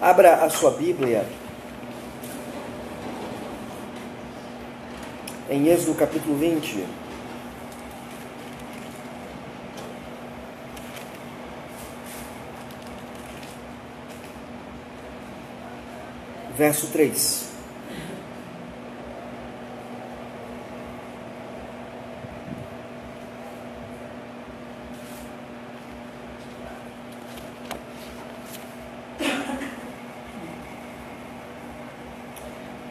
Abra a sua Bíblia em Êxodo capítulo 20. Verso 3.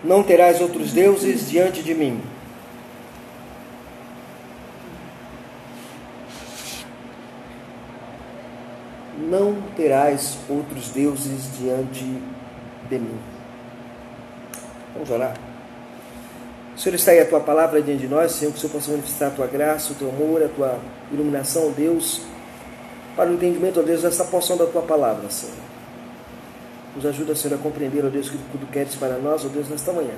Não terás outros deuses diante de mim. Não terás outros deuses diante de mim. Vamos orar. Senhor, está aí a Tua palavra diante de nós, Senhor, que o Senhor possa manifestar a Tua graça, o Teu amor, a Tua iluminação, ó Deus, para o entendimento, ó Deus, dessa porção da Tua palavra, Senhor. Nos ajuda, Senhor, a compreender, ó Deus, que tudo queres para nós, ó Deus, nesta manhã.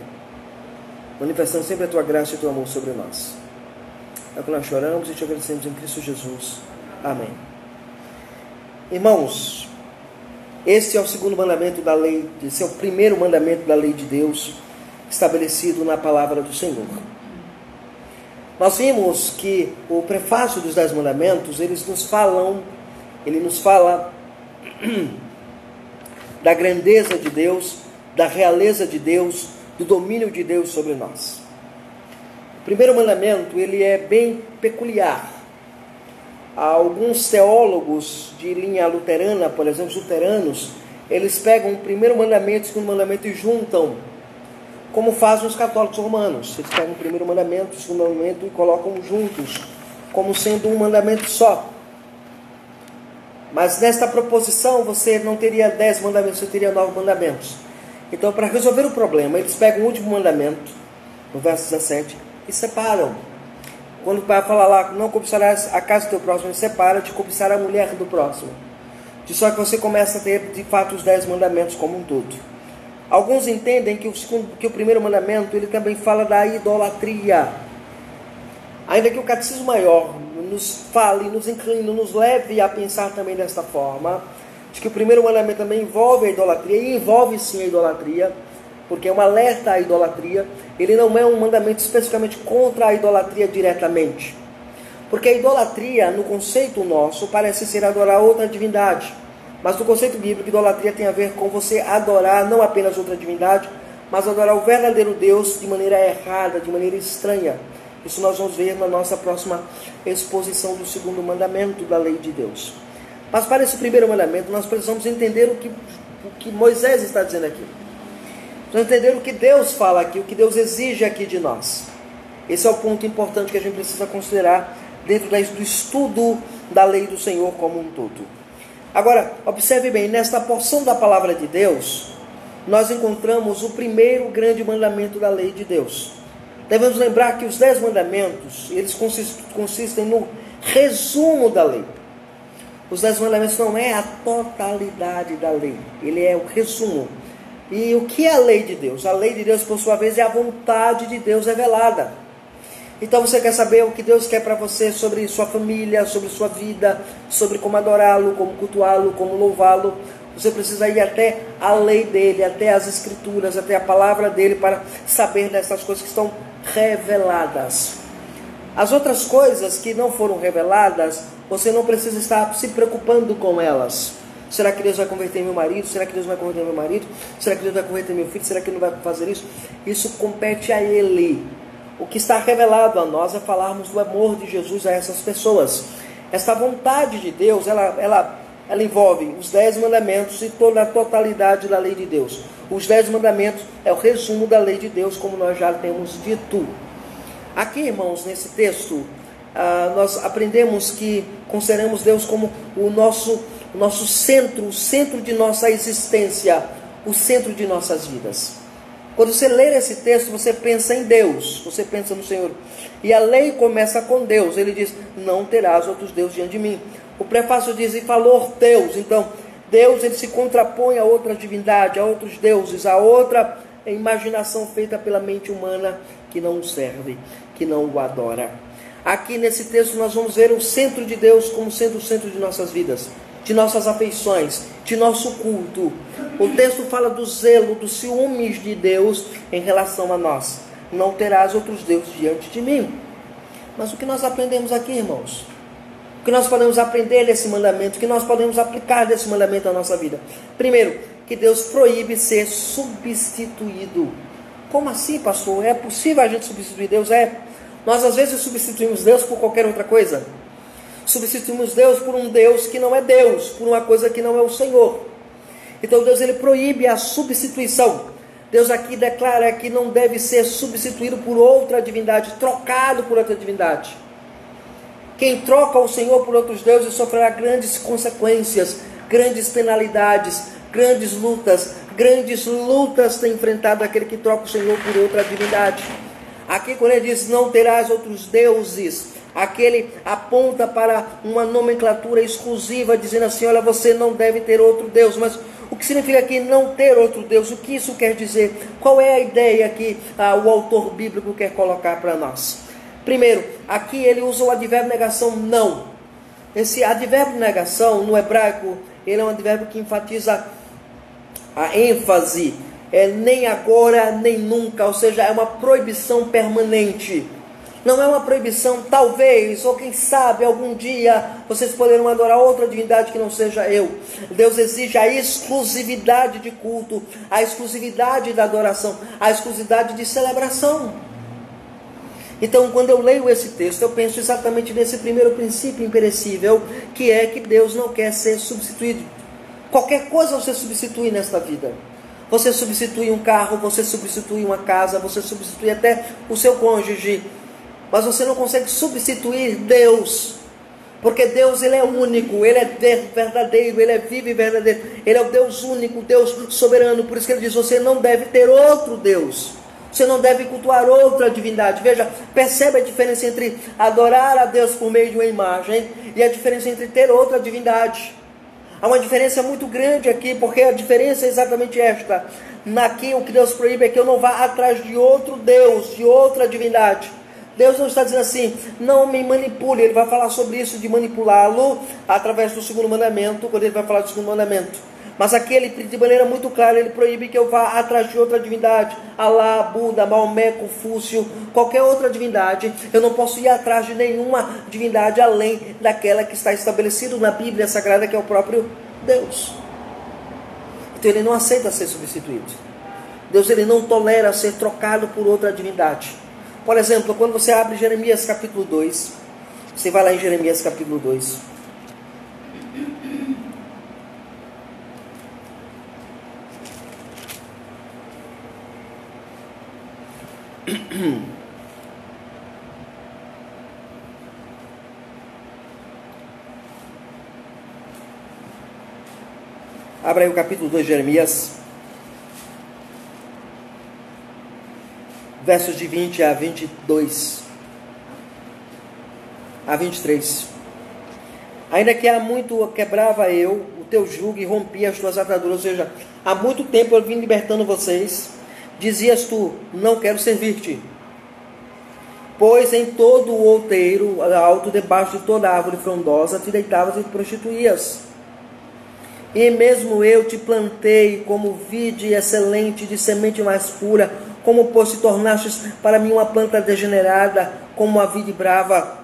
Manifestando sempre a Tua graça e o Teu amor sobre nós. É o que nós choramos e te agradecemos em Cristo Jesus. Amém. Irmãos, este é o segundo mandamento da lei, esse é o primeiro mandamento da lei de Deus, estabelecido na palavra do Senhor. Nós vimos que o prefácio dos 10 mandamentos, ele nos fala da grandeza de Deus, da realeza de Deus, do domínio de Deus sobre nós. O primeiro mandamento, ele é bem peculiar. Alguns teólogos de linha luterana, por exemplo, luteranos, eles pegam o primeiro mandamento e o segundo mandamento e juntam, como fazem os católicos romanos. Eles pegam o primeiro mandamento e o segundo mandamento e colocam juntos, como sendo um mandamento só. Mas nesta proposição você não teria 10 mandamentos, você teria 9 mandamentos. Então, para resolver o problema, eles pegam o último mandamento, no verso 17, e separam. Quando vai falar lá, não cobiçarás a casa do teu próximo, ele separa de cobiçar a mulher do próximo. De só que você começa a ter, de fato, os 10 mandamentos como um todo. Alguns entendem que o primeiro mandamento, ele também fala da idolatria. Ainda que o Catecismo Maior nos fale, nos incline, nos leve a pensar também desta forma, de que o primeiro mandamento também envolve a idolatria, e envolve sim a idolatria, porque é um alerta à idolatria. Ele não é um mandamento especificamente contra a idolatria diretamente, porque a idolatria, no conceito nosso, parece ser adorar outra divindade, mas no conceito bíblico, idolatria tem a ver com você adorar não apenas outra divindade, mas adorar o verdadeiro Deus de maneira errada, de maneira estranha. Isso nós vamos ver na nossa próxima exposição do segundo mandamento da lei de Deus. Mas para esse primeiro mandamento, nós precisamos entender o que Moisés está dizendo aqui. Precisamos entender o que Deus fala aqui, o que Deus exige aqui de nós. Esse é o ponto importante que a gente precisa considerar dentro do estudo da lei do Senhor como um todo. Agora, observe bem, nesta porção da palavra de Deus, nós encontramos o primeiro grande mandamento da lei de Deus. Devemos lembrar que os 10 mandamentos, eles consistem no resumo da lei. Os 10 mandamentos não é a totalidade da lei, ele é o resumo. E o que é a lei de Deus? A lei de Deus, por sua vez, é a vontade de Deus revelada. Então você quer saber o que Deus quer para você sobre sua família, sobre sua vida, sobre como adorá-lo, como cultuá-lo, como louvá-lo. Você precisa ir até a lei dele, até as escrituras, até a palavra dele, para saber dessas coisas que estão reveladas. As outras coisas que não foram reveladas, você não precisa estar se preocupando com elas. Será que Deus vai converter meu marido? Será que Deus vai converter meu marido? Será que Deus vai converter meu filho? Será que Ele não vai fazer isso? Isso compete a Ele. O que está revelado a nós é falarmos do amor de Jesus a essas pessoas. Esta vontade de Deus, ela envolve os 10 mandamentos e toda a totalidade da lei de Deus. Os 10 mandamentos é o resumo da lei de Deus, como nós já temos dito. Aqui, irmãos, nesse texto, nós aprendemos que consideramos Deus como o nosso centro, o centro de nossa existência, o centro de nossas vidas. Quando você ler esse texto, você pensa em Deus, você pensa no Senhor. E a lei começa com Deus. Ele diz, não terás outros deuses diante de mim. O prefácio diz, e falou Deus. Então, Deus, ele se contrapõe a outra divindade, a outros deuses, a outra imaginação feita pela mente humana que não o serve, que não o adora. Aqui nesse texto nós vamos ver o centro de Deus como sendo o centro de nossas vidas. de nossas afeições, de nosso culto. O texto fala do zelo, dos ciúmes de Deus em relação a nós. Não terás outros deuses diante de mim. Mas o que nós aprendemos aqui, irmãos? O que nós podemos aprender desse mandamento? O que nós podemos aplicar desse mandamento à nossa vida? Primeiro, que Deus proíbe ser substituído. Como assim, pastor? É possível a gente substituir Deus? É. Nós às vezes substituímos Deus por qualquer outra coisa. Substituímos Deus por um Deus que não é Deus, por uma coisa que não é o Senhor. Então Deus, ele proíbe a substituição. Deus aqui declara que não deve ser substituído por outra divindade, trocado por outra divindade. Quem troca o Senhor por outros deuses sofrerá grandes consequências, grandes penalidades, grandes lutas tem enfrentado aquele que troca o Senhor por outra divindade. Aqui quando ele diz, não terás outros deuses, aquele aponta para uma nomenclatura exclusiva, dizendo assim, olha, você não deve ter outro Deus. Mas o que significa aqui não ter outro Deus? O que isso quer dizer? Qual é a ideia que o autor bíblico quer colocar para nós? Primeiro, aqui ele usa o advérbio negação não. Esse advérbio negação, no hebraico, ele é um advérbio que enfatiza a ênfase. É nem agora, nem nunca. Ou seja, é uma proibição permanente. Não é uma proibição, talvez, ou quem sabe, algum dia, vocês poderão adorar outra divindade que não seja eu. Deus exige a exclusividade de culto, a exclusividade da adoração, a exclusividade de celebração. Então, quando eu leio esse texto, eu penso exatamente nesse primeiro princípio imperecível, que é que Deus não quer ser substituído. Qualquer coisa você substitui nesta vida. Você substitui um carro, você substitui uma casa, você substitui até o seu cônjuge. Mas você não consegue substituir Deus. Porque Deus, ele é único, ele é verdadeiro, ele é vivo e verdadeiro. Ele é o Deus único, Deus soberano. Por isso que ele diz, você não deve ter outro Deus. Você não deve cultuar outra divindade. Veja, percebe a diferença entre adorar a Deus por meio de uma imagem e a diferença entre ter outra divindade. Há uma diferença muito grande aqui, porque a diferença é exatamente esta. Aqui o que Deus proíbe é que eu não vá atrás de outro Deus, de outra divindade. Deus não está dizendo assim, não me manipule. Ele vai falar sobre isso, de manipulá-lo, através do segundo mandamento, quando ele vai falar do segundo mandamento. Mas aqui ele, de maneira muito clara, ele proíbe que eu vá atrás de outra divindade. Alá, Buda, Maomé, Confúcio, qualquer outra divindade. Eu não posso ir atrás de nenhuma divindade além daquela que está estabelecida na Bíblia Sagrada, que é o próprio Deus. Então ele não aceita ser substituído. Deus, ele não tolera ser trocado por outra divindade. Por exemplo, quando você abre Jeremias capítulo 2, você vai lá em Jeremias capítulo 2. Abra aí o capítulo 2 de Jeremias, versos de 20 a 22, a 23. Ainda que há muito quebrava eu o teu jugo e rompia as tuas ataduras, ou seja, há muito tempo eu vim libertando vocês. Dizias tu, não quero servir-te. Pois em todo o outeiro alto, debaixo de toda árvore frondosa, te deitavas e te prostituías. E mesmo eu te plantei como vide excelente, de semente mais pura, como pois te tornastes para mim uma planta degenerada, como a vide brava,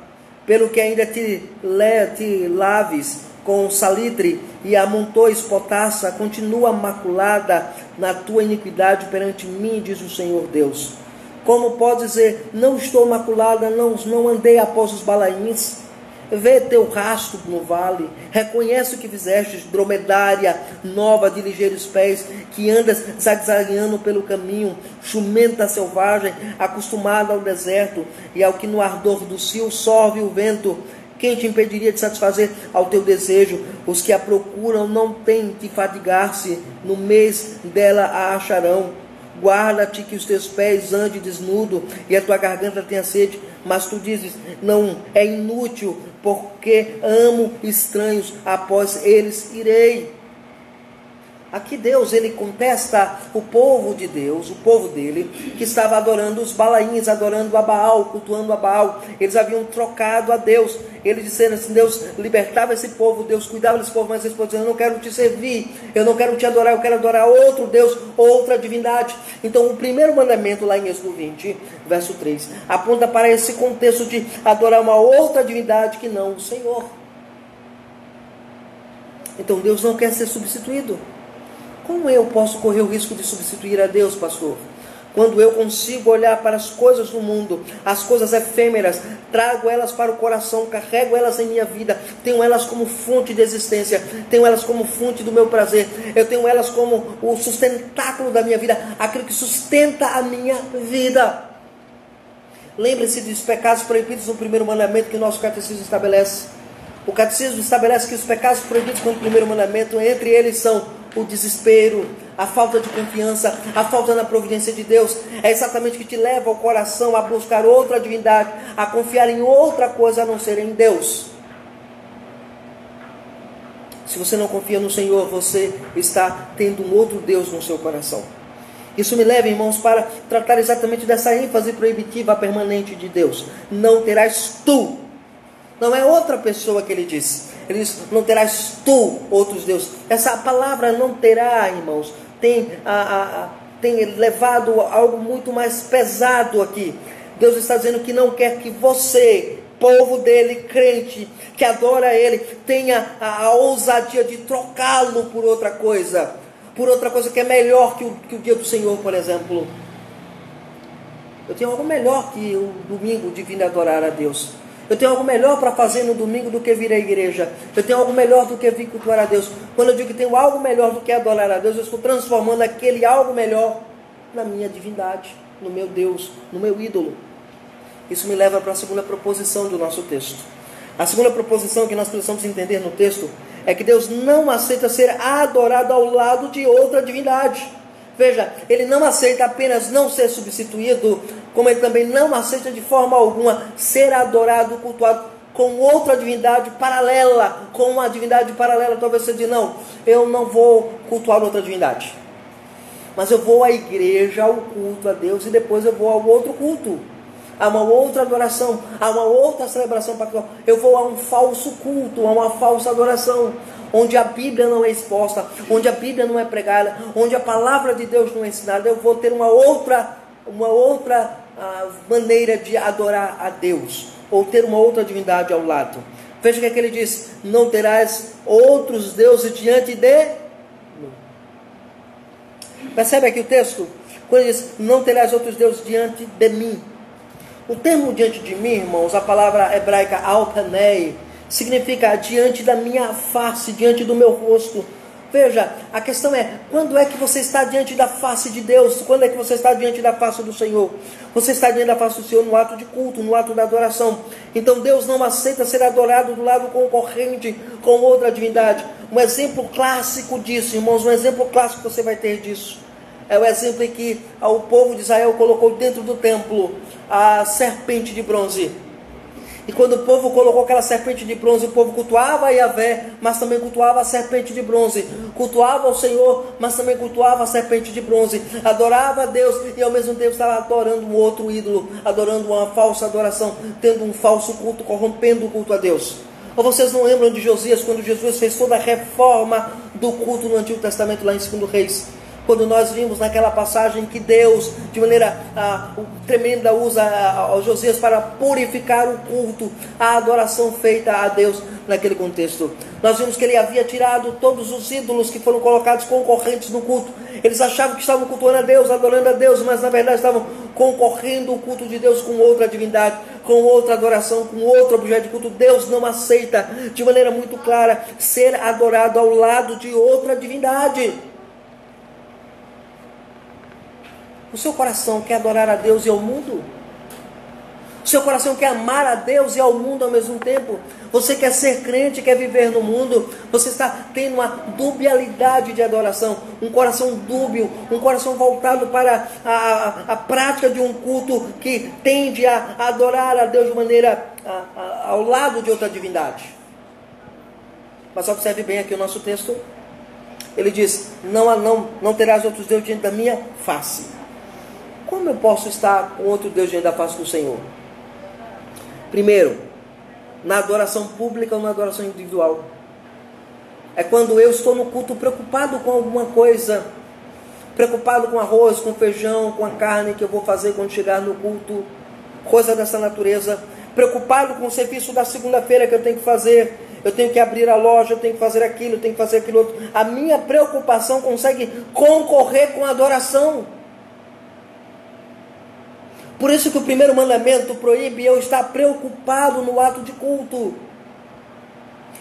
pelo que ainda te laves com salitre e amontoes potassa, continua maculada na tua iniquidade perante mim, diz o Senhor Deus. Como pode dizer, não estou maculada, não andei após os balaíns? Vê teu rastro no vale, reconhece o que fizeste, dromedária nova de ligeiros pés, que andas zigzagueando pelo caminho, jumenta selvagem, acostumada ao deserto e ao que no ardor do cio sorve o vento. Quem te impediria de satisfazer ao teu desejo? Os que a procuram não têm de fadigar-se, no mês dela a acharão. Guarda-te que os teus pés andem desnudo e a tua garganta tenha sede. Mas tu dizes, não, é inútil, porque amo estranhos, após eles irei. Aqui Deus, ele contesta o povo de Deus, o povo dele, que estava adorando os Balaíns, adorando a Baal, cultuando a Baal. Eles haviam trocado a Deus. Eles disseram assim, Deus libertava esse povo, Deus cuidava desse povo, mas esse povo dizendo, eu não quero te servir, eu não quero te adorar, eu quero adorar outro Deus, outra divindade. Então o primeiro mandamento lá em Êxodo 20, verso 3, aponta para esse contexto de adorar uma outra divindade que não o Senhor. Então Deus não quer ser substituído. Como eu posso correr o risco de substituir a Deus, pastor? Quando eu consigo olhar para as coisas do mundo, as coisas efêmeras, trago elas para o coração, carrego elas em minha vida, tenho elas como fonte de existência, tenho elas como fonte do meu prazer, eu tenho elas como o sustentáculo da minha vida, aquilo que sustenta a minha vida. Lembre-se dos pecados proibidos no primeiro mandamento que o nosso catecismo estabelece. O catecismo estabelece que os pecados proibidos com o primeiro mandamento, entre eles são o desespero, a falta de confiança, a falta na providência de Deus. É exatamente o que te leva ao coração a buscar outra divindade, a confiar em outra coisa a não ser em Deus. Se você não confia no Senhor, você está tendo um outro Deus no seu coração. Isso me leva, irmãos, para tratar exatamente dessa ênfase proibitiva permanente de Deus. Não terás tu. Não é outra pessoa que ele disse. Ele diz, não terás tu outros deuses. Essa palavra não terá, irmãos, tem levado algo muito mais pesado aqui. Deus está dizendo que não quer que você, povo dele, crente, que adora ele, tenha a ousadia de trocá-lo por outra coisa que é melhor que o dia do Senhor, por exemplo. Eu tenho algo melhor que o domingo de vir adorar a Deus. Eu tenho algo melhor para fazer no domingo do que vir à igreja. Eu tenho algo melhor do que vir cultuar a Deus. Quando eu digo que tenho algo melhor do que adorar a Deus, eu estou transformando aquele algo melhor na minha divindade, no meu Deus, no meu ídolo. Isso me leva para a segunda proposição do nosso texto. A segunda proposição que nós precisamos entender no texto é que Deus não aceita ser adorado ao lado de outra divindade. Veja, ele não aceita apenas não ser substituído, como ele também não aceita de forma alguma ser adorado, cultuado com outra divindade paralela, com uma divindade paralela. Talvez você diga, não, eu não vou cultuar outra divindade, mas eu vou à igreja, ao culto a Deus, e depois eu vou ao outro culto, a uma outra adoração, a uma outra celebração pactual. Eu vou a um falso culto, a uma falsa adoração, onde a Bíblia não é exposta, onde a Bíblia não é pregada, onde a palavra de Deus não é ensinada. Eu vou ter uma outra maneira de adorar a Deus, ou ter uma outra divindade ao lado. Veja o que ele diz, não terás outros deuses diante de mim. Percebe aqui o texto? Quando ele diz, não terás outros deuses diante de mim. O termo diante de mim, irmãos, a palavra hebraica alpanei, significa diante da minha face, diante do meu rosto. Veja, a questão é, quando é que você está diante da face de Deus? Quando é que você está diante da face do Senhor? Você está diante da face do Senhor no ato de culto, no ato da adoração. Então Deus não aceita ser adorado do lado concorrente com outra divindade. Um exemplo clássico disso, irmãos, um exemplo clássico que você vai ter disso, é o exemplo em que o povo de Israel colocou dentro do templo a serpente de bronze. E quando o povo colocou aquela serpente de bronze, o povo cultuava a Yahvé, mas também cultuava a serpente de bronze. Cultuava o Senhor, mas também cultuava a serpente de bronze. Adorava a Deus e ao mesmo tempo estava adorando um outro ídolo, adorando uma falsa adoração, tendo um falso culto, corrompendo o culto a Deus. Ou vocês não lembram de Josias, quando Jesus fez toda a reforma do culto no Antigo Testamento, lá em 2 Reis? Quando nós vimos naquela passagem que Deus, de maneira tremenda, usa Josias para purificar o culto, a adoração feita a Deus naquele contexto. Nós vimos que ele havia tirado todos os ídolos que foram colocados concorrentes no culto. Eles achavam que estavam cultuando a Deus, adorando a Deus, mas na verdade estavam concorrendo o culto de Deus com outra divindade, com outra adoração, com outro objeto de culto. Deus não aceita, de maneira muito clara, ser adorado ao lado de outra divindade. O seu coração quer adorar a Deus e ao mundo? O seu coração quer amar a Deus e ao mundo ao mesmo tempo? Você quer ser crente, quer viver no mundo? Você está tendo uma dubialidade de adoração, um coração dúbio, um coração voltado para a prática de um culto que tende a adorar a Deus de maneira ao lado de outra divindade. Mas observe bem aqui o nosso texto. Ele diz, não terás outros deuses diante da minha face. Como eu posso estar com outro Deus diante da face do Senhor? Primeiro, na adoração pública ou na adoração individual. É quando eu estou no culto preocupado com alguma coisa, preocupado com arroz, com feijão, com a carne que eu vou fazer quando chegar no culto, coisa dessa natureza, preocupado com o serviço da segunda-feira que eu tenho que fazer, eu tenho que abrir a loja, eu tenho que fazer aquilo, eu tenho que fazer aquilo outro. A minha preocupação consegue concorrer com a adoração. Por isso que o primeiro mandamento proíbe eu estar preocupado no ato de culto.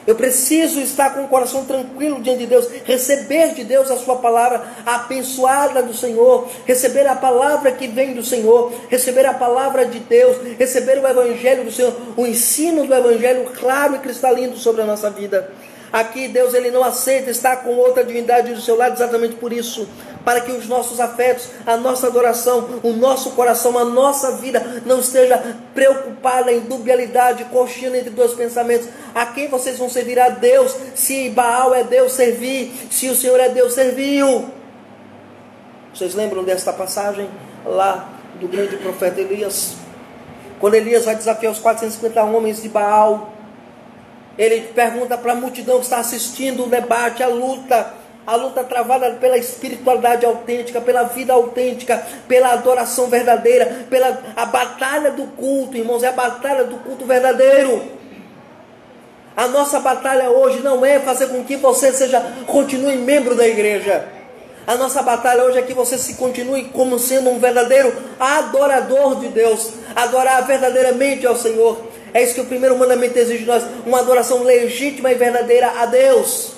Eu preciso estar com o coração tranquilo diante de Deus, receber de Deus a sua palavra abençoada do Senhor, receber a palavra que vem do Senhor, receber a palavra de Deus, receber o Evangelho do Senhor, o ensino do Evangelho claro e cristalino sobre a nossa vida. Aqui Deus ele não aceita estar com outra divindade do seu lado exatamente por isso, para que os nossos afetos, a nossa adoração, o nosso coração, a nossa vida não esteja preocupada em dubialidade, coxinha entre dois pensamentos. A quem vocês vão servir? A Deus. Se Baal é Deus, servir. Se o Senhor é Deus, serviu. Vocês lembram desta passagem lá do grande profeta Elias? Quando Elias vai desafiar os 450 homens de Baal, ele pergunta para a multidão que está assistindo o debate, a luta travada pela espiritualidade autêntica, pela vida autêntica, pela adoração verdadeira, a batalha do culto, irmãos, é a batalha do culto verdadeiro. A nossa batalha hoje não é fazer com que você continue membro da igreja. A nossa batalha hoje é que você se continue como sendo um verdadeiro adorador de Deus, adorar verdadeiramente ao Senhor. É isso que o primeiro mandamento exige de nós, uma adoração legítima e verdadeira a Deus.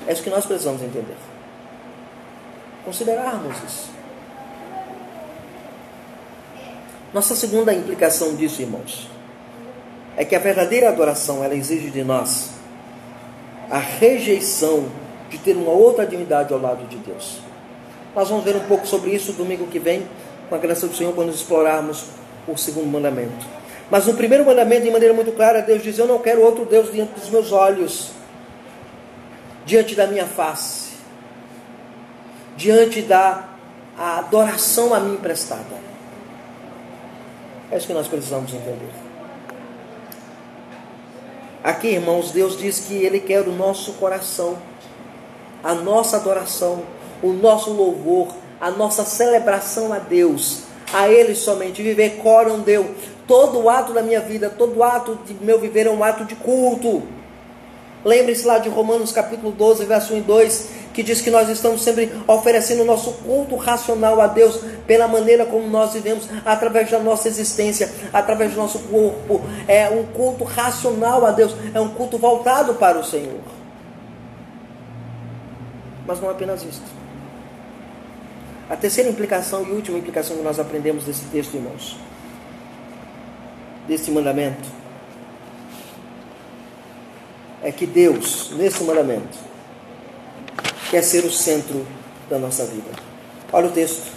É isso que nós precisamos entender. Considerarmos isso. Nossa segunda implicação disso, irmãos, é que a verdadeira adoração, ela exige de nós a rejeição de ter uma outra divindade ao lado de Deus. Nós vamos ver um pouco sobre isso domingo que vem, com a graça do Senhor, quando explorarmos o segundo mandamento. Mas no primeiro mandamento, de maneira muito clara, Deus diz, eu não quero outro Deus diante dos meus olhos, diante da minha face, diante da adoração a mim prestada. É isso que nós precisamos entender. Aqui, irmãos, Deus diz que Ele quer o nosso coração, a nossa adoração, o nosso louvor, a nossa celebração a Deus, a Ele somente. Viver coram Deus. Todo o ato da minha vida, todo ato de meu viver é um ato de culto. Lembre-se lá de Romanos capítulo 12, verso 1 e 2, que diz que nós estamos sempre oferecendo o nosso culto racional a Deus, pela maneira como nós vivemos, através da nossa existência, através do nosso corpo. É um culto racional a Deus, é um culto voltado para o Senhor. Mas não apenas isso. A terceira implicação e última implicação que nós aprendemos desse texto, irmãos, desse mandamento, é que Deus, nesse mandamento, quer ser o centro da nossa vida. Olha o texto.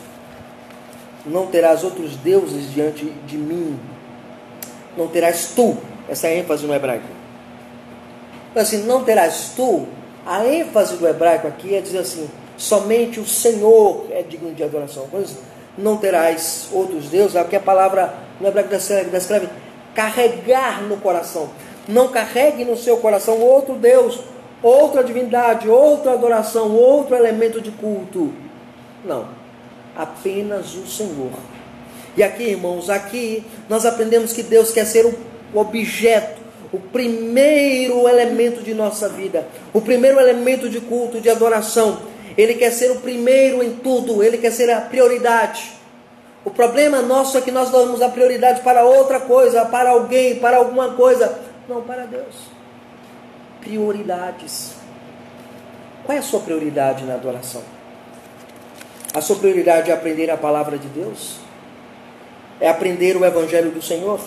Não terás outros deuses diante de mim. Não terás tu. Essa é a ênfase no hebraico. Então, assim, não terás tu. A ênfase do hebraico aqui é dizer assim, somente o Senhor é digno de adoração. Não terás outros deuses, porque a palavra no hebraico descreve carregar no coração. Não carregue no seu coração outro Deus, outra divindade, outra adoração, outro elemento de culto. Não, apenas o Senhor. E aqui, irmãos, aqui nós aprendemos que Deus quer ser o objeto, o primeiro elemento de nossa vida, o primeiro elemento de culto, de adoração. Ele quer ser o primeiro em tudo, Ele quer ser a prioridade. O problema nosso é que nós damos a prioridade para outra coisa, para alguém, para alguma coisa. Não, para Deus. Prioridades. Qual é a sua prioridade na adoração? A sua prioridade é aprender a palavra de Deus? É aprender o Evangelho do Senhor?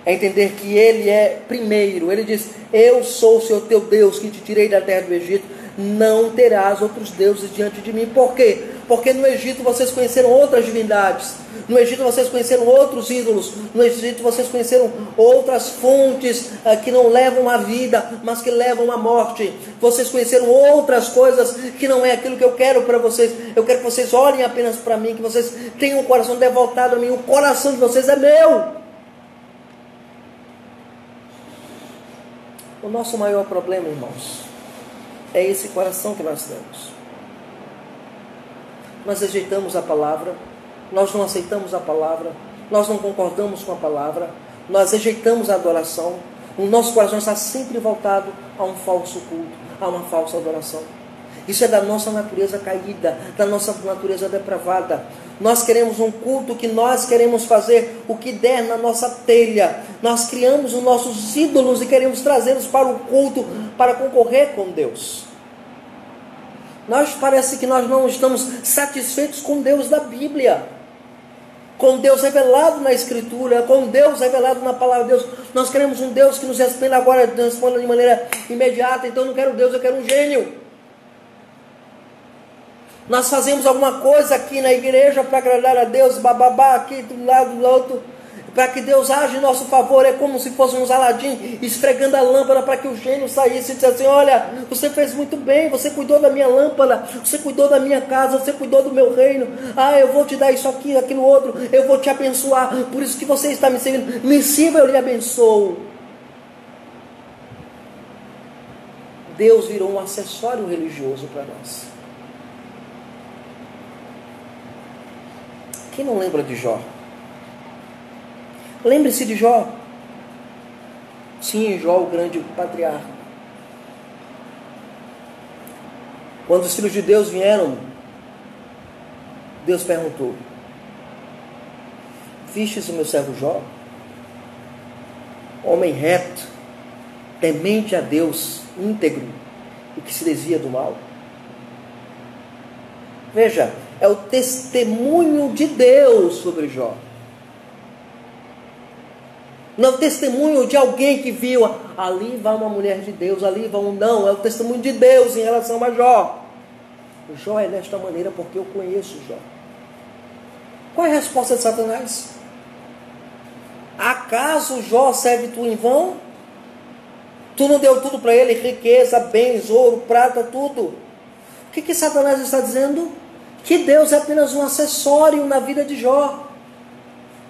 É entender que Ele é primeiro. Ele diz, eu sou o Senhor teu Deus, que te tirei da terra do Egito. não terás outros deuses diante de mim. Por quê? Porque no Egito vocês conheceram outras divindades. No Egito vocês conheceram outros ídolos. No Egito vocês conheceram outras fontes que não levam à vida, mas que levam à morte. Vocês conheceram outras coisas que não é aquilo que eu quero para vocês. Eu quero que vocês olhem apenas para mim, que vocês tenham o coração devotado a mim. O coração de vocês é meu. O nosso maior problema, irmãos, é esse coração que nós temos. Nós rejeitamos a palavra, nós não aceitamos a palavra, nós não concordamos com a palavra, nós rejeitamos a adoração. O nosso coração está sempre voltado a um falso culto, a uma falsa adoração. Isso é da nossa natureza caída, da nossa natureza depravada. Nós queremos um culto que nós queremos fazer o que der na nossa telha. Nós criamos os nossos ídolos e queremos trazê-los para o culto, para concorrer com Deus. Parece que nós não estamos satisfeitos com Deus da Bíblia, com Deus revelado na Escritura, com Deus revelado na Palavra de Deus. Nós queremos um Deus que nos responda agora, responda de maneira imediata. Então eu não quero Deus, eu quero um gênio. Nós fazemos alguma coisa aqui na igreja para agradar a Deus, bababá, aqui do lado do outro, para que Deus age em nosso favor. É como se fôssemos Aladim esfregando a lâmpada para que o gênio saísse e dissesse assim: olha, você fez muito bem, você cuidou da minha lâmpada, você cuidou da minha casa, você cuidou do meu reino. Eu vou te dar isso aqui, aquilo outro, eu vou te abençoar, por isso que você está me servindo. Me sirva, eu lhe abençoo. Deus virou um acessório religioso para nós. Quem não lembra de Jó? Lembre-se de Jó. Sim, Jó, o grande patriarca. Quando os filhos de Deus vieram, Deus perguntou: vistes o meu servo Jó? Homem reto, temente a Deus, íntegro, e que se desvia do mal. Veja, é o testemunho de Deus sobre Jó. Não é o testemunho de alguém que viu, ali vai uma mulher de Deus, ali vai um... Não, é o testemunho de Deus em relação a Jó. Jó é desta maneira porque eu conheço Jó. Qual é a resposta de Satanás? Acaso Jó serve tu em vão? Tu não deu tudo para ele, riqueza, bens, ouro, prata, tudo. O que Satanás está dizendo? Que Deus é apenas um acessório na vida de Jó.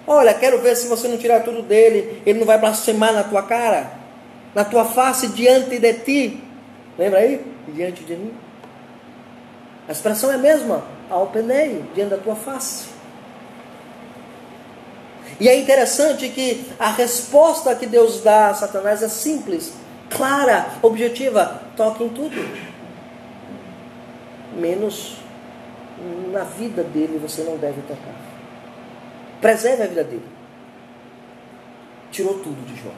Olha, quero ver se você não tirar tudo dele, ele não vai blasfemar na tua cara, na tua face, diante de ti. Lembra aí? Diante de mim. A expressão é a mesma. Alpenei, diante da tua face. E é interessante que a resposta que Deus dá a Satanás é simples, clara, objetiva. Toque em tudo, menos na vida dele você não deve tocar. Preserve a vida dele. Tirou tudo de Jó.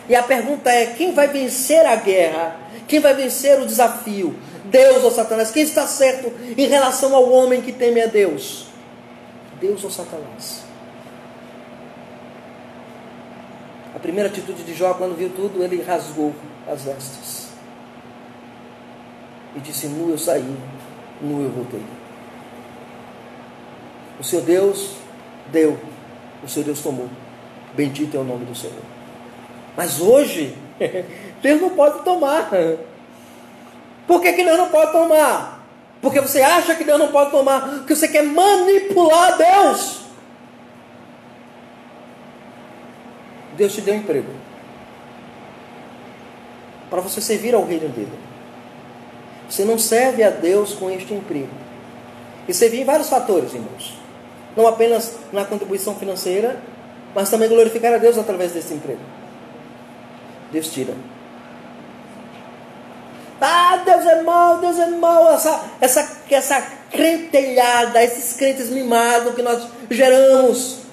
E a pergunta é: quem vai vencer a guerra? Quem vai vencer o desafio? Deus ou Satanás? Quem está certo em relação ao homem que teme a Deus? Deus ou Satanás? A primeira atitude de Jó, quando viu tudo, ele rasgou as vestes e disse: nu eu saí, nu eu voltei. O seu Deus deu, o seu Deus tomou. Bendito é o nome do Senhor. Mas hoje, Deus não pode tomar. Por que Deus não pode tomar? Porque você acha que Deus não pode tomar, porque você quer manipular Deus. Deus te deu emprego para você servir ao reino dele. Você não serve a Deus com este emprego. E servir em vários fatores, irmãos. Não apenas na contribuição financeira, mas também glorificar a Deus através desse emprego. Deus tira. Deus é mau, Deus é mau. Essa crentelhada, esses crentes mimados que nós geramos.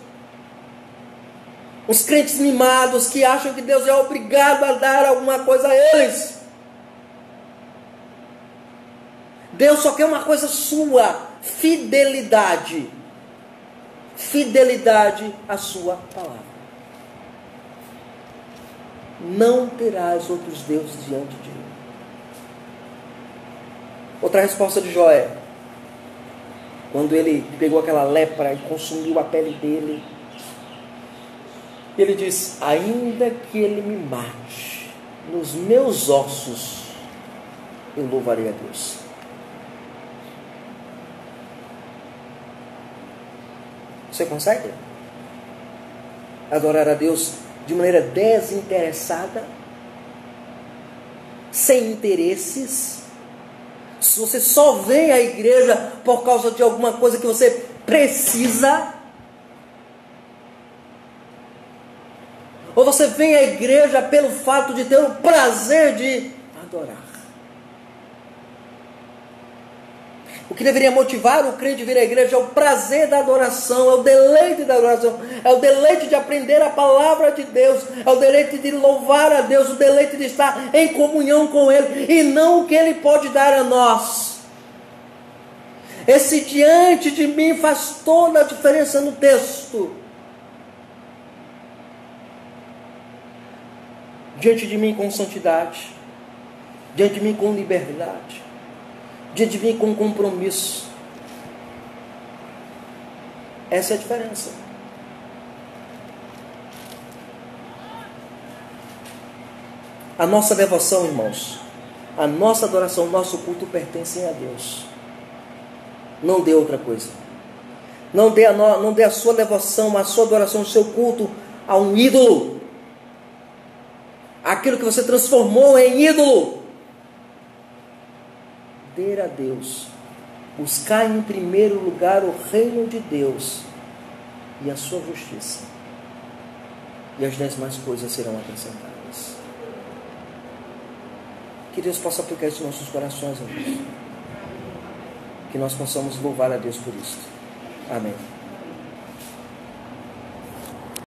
Os crentes mimados que acham que Deus é obrigado a dar alguma coisa a eles. Deus só quer uma coisa sua: fidelidade. Fidelidade à sua palavra. Não terás outros deuses diante de mim. Outra resposta de Jó é: quando ele pegou aquela lepra e consumiu a pele dele, ele diz: ainda que ele me mate, nos meus ossos eu louvarei a Deus. Você consegue adorar a Deus de maneira desinteressada, sem interesses? Se você só vem à igreja por causa de alguma coisa que você precisa, ou você vem à igreja pelo fato de ter o prazer de adorar. O que deveria motivar o crente a vir à igreja é o prazer da adoração, é o deleite da adoração, é o deleite de aprender a palavra de Deus, é o deleite de louvar a Deus, o deleite de estar em comunhão com Ele, e não o que Ele pode dar a nós. Esse diante de mim faz toda a diferença no texto. Diante de mim com santidade, diante de mim com liberdade, diante de mim com compromisso. Essa é a diferença. A nossa devoção, irmãos, a nossa adoração, o nosso culto pertencem a Deus. Não dê outra coisa. Não dê a sua devoção, a sua adoração, o seu culto a um ídolo. Aquilo que você transformou em ídolo. Dê a Deus. Buscar em primeiro lugar o reino de Deus e a sua justiça. E as demais coisas serão acrescentadas. Que Deus possa aplicar isso em nossos corações, irmãos. Que nós possamos louvar a Deus por isso. Amém.